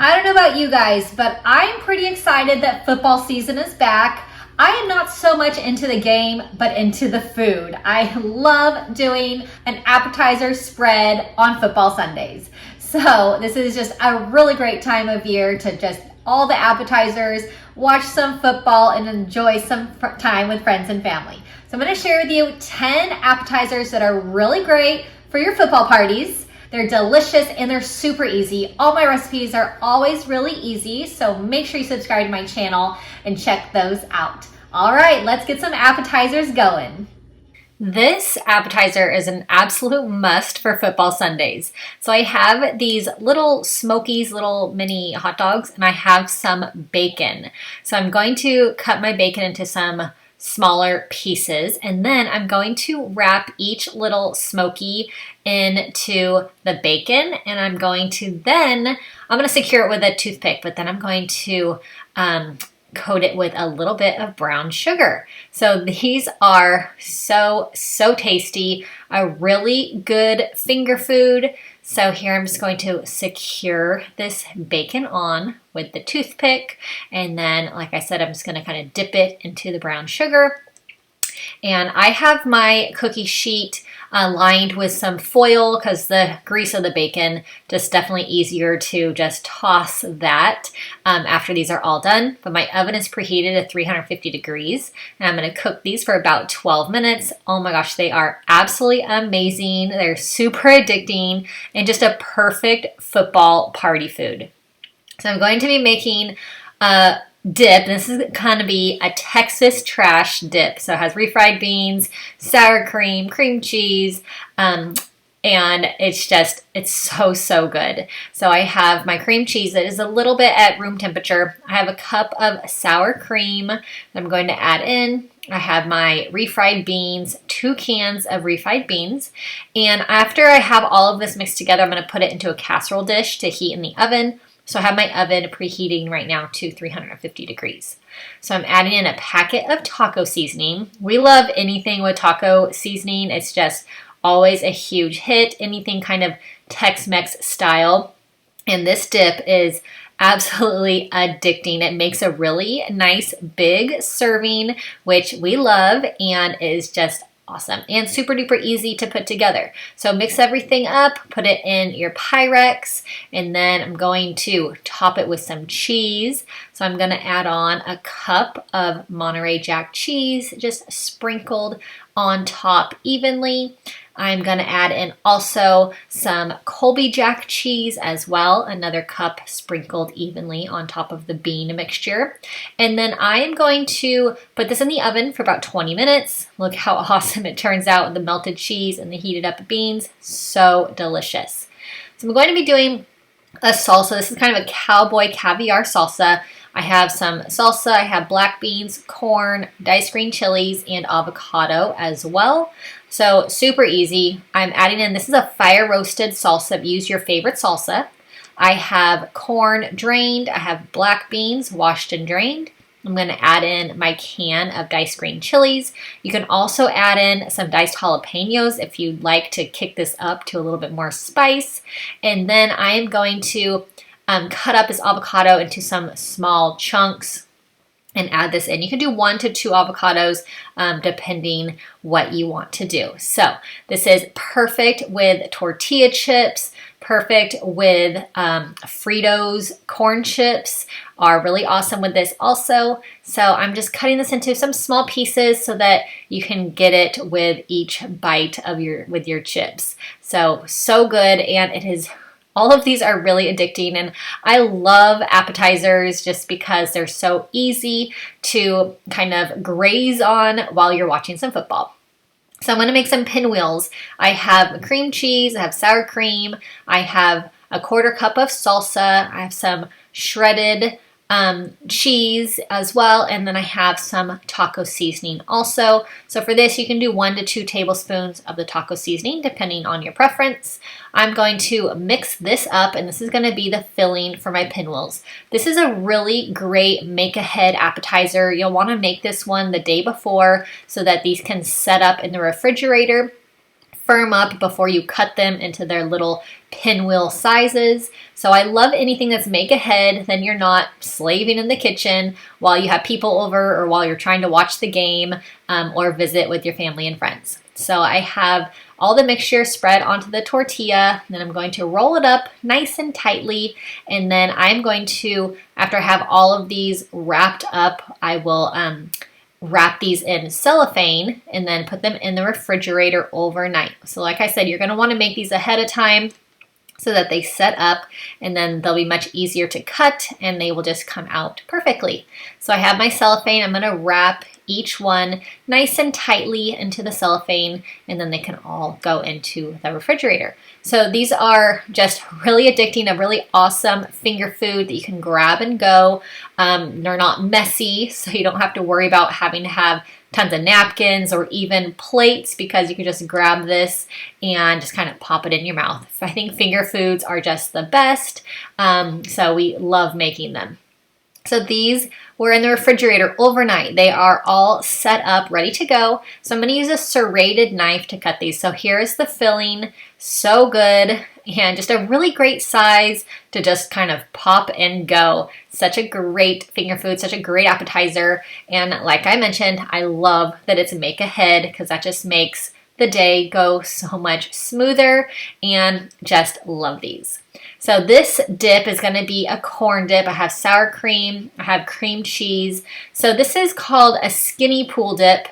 I don't know about you guys, but I'm pretty excited that football season is back. I am not so much into the game, but into the food. I love doing an appetizer spread on football Sundays. So this is just a really great time of year to just all the appetizers, watch some football, and enjoy some time with friends and family. So I'm going to share with you 10 appetizers that are really great for your football parties. They're delicious and they're super easy. All my recipes are always really easy, so make sure you subscribe to my channel and check those out. All right, let's get some appetizers going. This appetizer is an absolute must for football Sundays. So I have these little smokies, little mini hot dogs, and I have some bacon. So I'm going to cut my bacon into some smaller pieces, and then I'm going to wrap each little smoky into the bacon, and I'm going to secure it with a toothpick, but then I'm going to coat it with a little bit of brown sugar. So these are so tasty, a really good finger food. So here I'm just going to secure this bacon on with the toothpick. And then, like I said, I'm just going to kind of dip it into the brown sugar. And I have my cookie sheet lined with some foil because the grease of the bacon, just definitely easier to just toss that after these are all done. But my oven is preheated at 350 degrees, and I'm going to cook these for about 12 minutes. Oh my gosh, they are absolutely amazing. They're super addicting and just a perfect football party food. So I'm going to be making dip. This is going to be a Texas trash dip. So it has refried beans, sour cream, cream cheese, and it's so good. So I have my cream cheese that is a little bit at room temperature. I have a cup of sour cream that I'm going to add in. I have my refried beans, 2 cans of refried beans. And after I have all of this mixed together, I'm going to put it into a casserole dish to heat in the oven. So I have my oven preheating right now to 350 degrees. So I'm adding in a packet of taco seasoning. We love anything with taco seasoning. It's just always a huge hit, anything kind of Tex-Mex style. And this dip is absolutely addicting. It makes a really nice big serving, which we love, and is just awesome and super duper easy to put together. So mix everything up, put it in your Pyrex, and then I'm going to top it with some cheese. So I'm going to add on a cup of Monterey Jack cheese, just sprinkled on top evenly. I'm going to add in also some Colby Jack cheese as well, another cup sprinkled evenly on top of the bean mixture. And then I am going to put this in the oven for about 20 minutes. Look how awesome it turns out with the melted cheese and the heated up beans. So delicious. So I'm going to be doing a salsa. This is kind of a cowboy caviar salsa. I have some salsa, I have black beans, corn, diced green chilies, and avocado as well. So super easy. I'm adding in, this is a fire roasted salsa. Use your favorite salsa. I have corn drained. I have black beans washed and drained. I'm going to add in my can of diced green chilies. You can also add in some diced jalapenos if you'd like to kick this up to a little bit more spice. And then I am going to cut up this avocado into some small chunks and add this in. You can do 1 to 2 avocados depending what you want to do. So this is perfect with tortilla chips, perfect with Fritos. Corn chips are really awesome with this also. So I'm just cutting this into some small pieces so that you can get it with each bite of your chips. So good, and it is. All of these are really addicting, and I love appetizers just because they're so easy to kind of graze on while you're watching some football. So I'm going to make some pinwheels. I have cream cheese, I have sour cream, I have a 1/4 cup of salsa, I have some shredded cheese as well, and then I have some taco seasoning also. So for this, you can do 1 to 2 tablespoons of the taco seasoning depending on your preference. I'm going to mix this up, and this is going to be the filling for my pinwheels. This is a really great make-ahead appetizer. You'll want to make this one the day before so that these can set up in the refrigerator firm up before you cut them into their little pinwheel sizes. So I love anything that's make ahead, then you're not slaving in the kitchen while you have people over or while you're trying to watch the game or visit with your family and friends. So I have all the mixture spread onto the tortilla, then I'm going to roll it up nice and tightly, and then I'm going to, after I have all of these wrapped up, I will wrap these in cellophane and then put them in the refrigerator overnight. So like I said, you're going to want to make these ahead of time so that they set up, and then they'll be much easier to cut and they will just come out perfectly. So I have my cellophane. I'm going to wrap each one nice and tightly into the cellophane, and then they can all go into the refrigerator. So these are just really addicting, a really awesome finger food that you can grab and go. They're not messy, so you don't have to worry about having to have tons of napkins or even plates, because you can just grab this and just kind of pop it in your mouth. I think finger foods are just the best, so we love making them. So these were in the refrigerator overnight. They are all set up, ready to go. So I'm going to use a serrated knife to cut these. So here is the filling, so good, and just a really great size to just kind of pop and go. Such a great finger food, such a great appetizer. And like I mentioned, I love that it's make ahead, because that just makes the day go so much smoother, and just love these. So this dip is going to be a corn dip. I have sour cream, I have cream cheese. So this is called a skinny pool dip,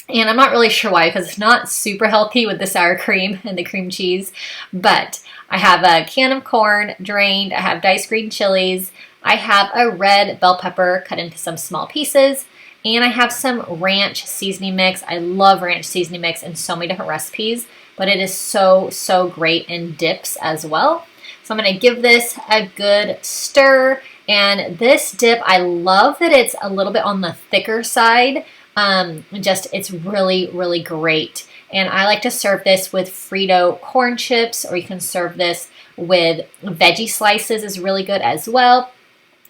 and I'm not really sure why, because it's not super healthy with the sour cream and the cream cheese. But I have a can of corn drained, I have diced green chilies, I have a red bell pepper cut into some small pieces, and I have some ranch seasoning mix. I love ranch seasoning mix in so many different recipes, but it is so, so great in dips as well. So I'm going to give this a good stir. And this dip, I love that it's a little bit on the thicker side. It's really, really great. And I like to serve this with Frito corn chips, or you can serve this with veggie slices, is really good as well,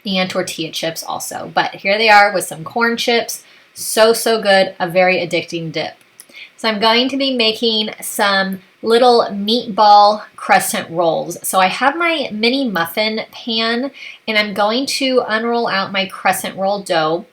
and tortilla chips also. But here they are with some corn chips. So, so good. A very addicting dip. So I'm going to be making some little meatball crescent rolls. So I have my mini muffin pan, and I'm going to unroll out my crescent roll dough,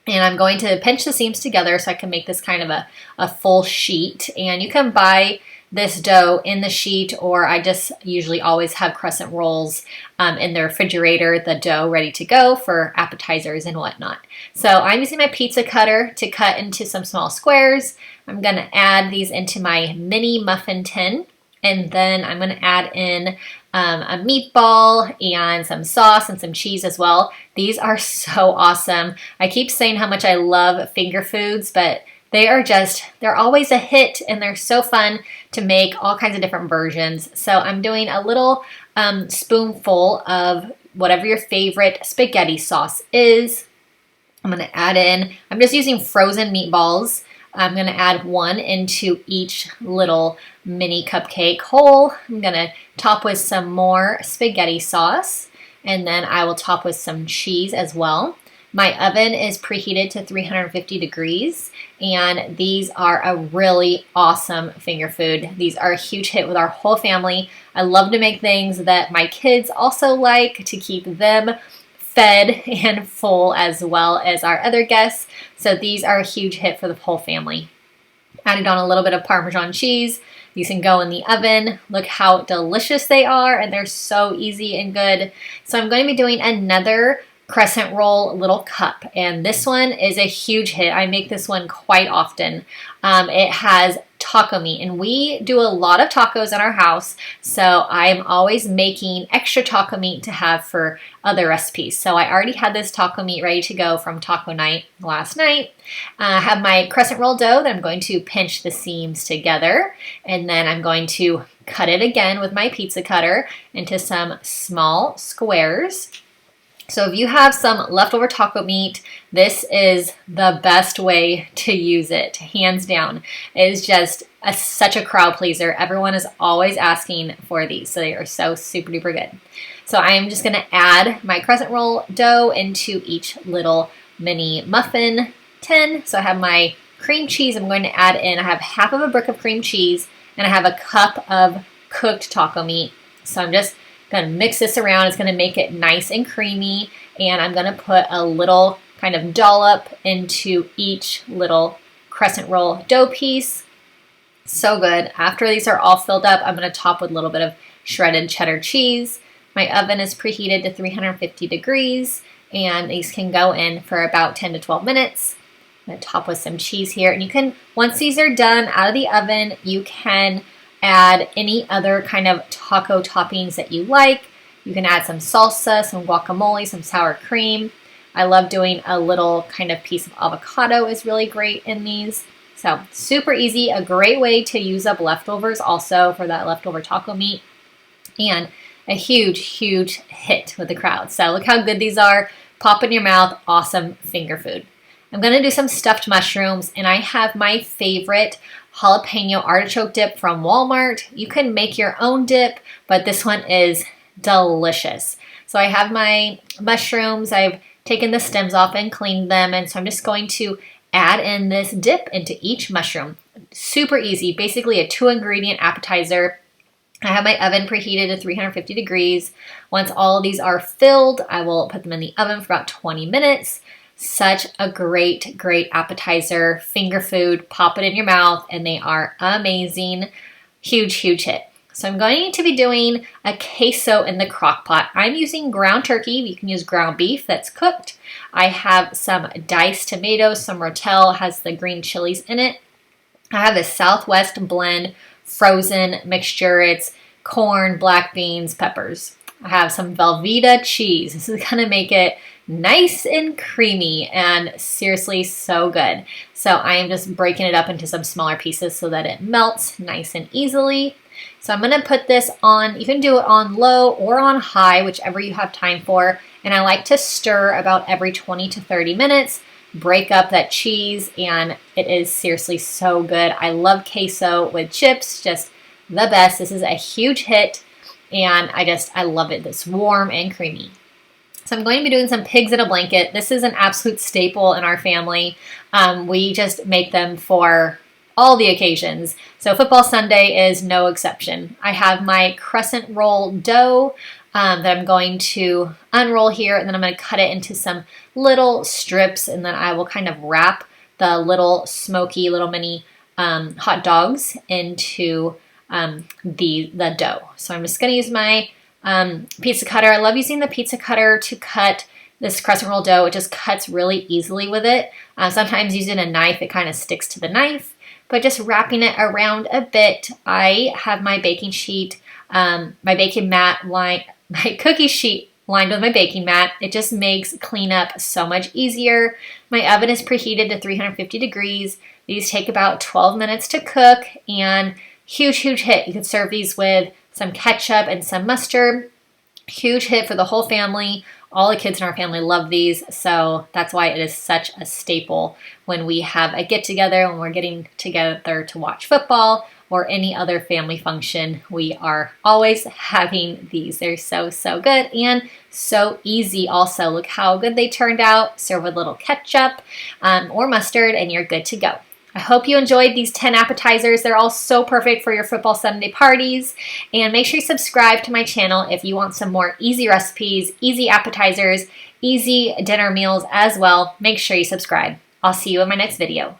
and I'm going to pinch the seams together so I can make this kind of a full sheet. And you can buy this dough in the sheet, or I just usually always have crescent rolls in the refrigerator, the dough ready to go for appetizers and whatnot. So I'm using my pizza cutter to cut into some small squares. I'm going to add these into my mini muffin tin, and then I'm going to add in a meatball and some sauce and some cheese as well. These are so awesome. I keep saying how much I love finger foods, but they're always a hit, and they're so fun to make all kinds of different versions. So I'm doing a little spoonful of whatever your favorite spaghetti sauce is. I'm going to add in, I'm just using frozen meatballs. I'm going to add one into each little mini cupcake hole. I'm going to top with some more spaghetti sauce, and then I will top with some cheese as well. My oven is preheated to 350 degrees, and these are a really awesome finger food. These are a huge hit with our whole family. I love to make things that my kids also like, to keep them fed and full, as well as our other guests. So these are a huge hit for the whole family. Added on a little bit of Parmesan cheese. These can go in the oven. Look how delicious they are, and they're so easy and good. So I'm going to be doing another crescent roll little cup, and this one is a huge hit. I make this one quite often. It has taco meat, and we do a lot of tacos in our house, so I'm always making extra taco meat to have for other recipes. So I already had this taco meat ready to go from taco night last night. I have my crescent roll dough that I'm going to pinch the seams together, and then I'm going to cut it again with my pizza cutter into some small squares. So if you have some leftover taco meat, this is the best way to use it, hands down. It is just such a crowd pleaser. Everyone is always asking for these, so they are so super duper good. So I'm just going to add my crescent roll dough into each little mini muffin tin. So I have my cream cheese I'm going to add in. I have half of a brick of cream cheese, and I have a cup of cooked taco meat. So I'm just gonna mix this around. It's gonna make it nice and creamy, and I'm gonna put a little kind of dollop into each little crescent roll dough piece. So good. After these are all filled up, I'm gonna top with a little bit of shredded cheddar cheese. My oven is preheated to 350 degrees, and these can go in for about 10 to 12 minutes. I'm gonna top with some cheese here, and you can, once these are done out of the oven, you can add any other kind of taco toppings that you like. You can add some salsa, some guacamole, some sour cream. I love doing a little kind of piece of avocado is really great in these. So super easy, a great way to use up leftovers also for that leftover taco meat, and a huge, huge hit with the crowd. So look how good these are. Pop in your mouth, awesome finger food. I'm gonna do some stuffed mushrooms, and I have my favorite jalapeno artichoke dip from Walmart. You can make your own dip, but this one is delicious. So I have my mushrooms. I've taken the stems off and cleaned them, and so I'm just going to add in this dip into each mushroom. Super easy, basically a 2-ingredient appetizer. I have my oven preheated to 350 degrees. Once all of these are filled, I will put them in the oven for about 20 minutes. Such a great, great appetizer, finger food. Pop it in your mouth, and they are amazing. Huge, huge hit. So I'm going to be doing a queso in the crock pot. I'm using ground turkey. You can use ground beef that's cooked. I have some diced tomatoes, some rotel, has the green chilies in it. I have a Southwest blend frozen mixture. It's corn, black beans, peppers. I have some Velveeta cheese. This is gonna make it nice and creamy and seriously so good. So I am just breaking it up into some smaller pieces so that it melts nice and easily. So I'm gonna put this on, you can do it on low or on high, whichever you have time for. And I like to stir about every 20 to 30 minutes, break up that cheese, and it is seriously so good. I love queso with chips, just the best. This is a huge hit, and I love it. It's warm and creamy. So I'm going to be doing some pigs in a blanket. This is an absolute staple in our family. We just make them for all the occasions. So football Sunday is no exception. I have my crescent roll dough that I'm going to unroll here, and then I'm going to cut it into some little strips, and then I will kind of wrap the little smoky little mini hot dogs into the dough. So I'm just going to use my pizza cutter. I love using the pizza cutter to cut this crescent roll dough. It just cuts really easily with it. Sometimes using a knife, it kind of sticks to the knife. But just wrapping it around a bit, I have my baking sheet, my baking mat my cookie sheet lined with my baking mat. It just makes cleanup so much easier. My oven is preheated to 350 degrees. These take about 12 minutes to cook, and huge, huge hit. You can serve these with some ketchup and some mustard. Huge hit for the whole family. All the kids in our family love these, so that's why it is such a staple when we have a get-together, when we're getting together to watch football or any other family function. We are always having these. They're so, so good and so easy also. Look how good they turned out. Serve with a little ketchup or mustard, and you're good to go. I hope you enjoyed these 10 appetizers. They're all so perfect for your football Sunday parties. And make sure you subscribe to my channel if you want some more easy recipes, easy appetizers, easy dinner meals as well. Make sure you subscribe. I'll see you in my next video.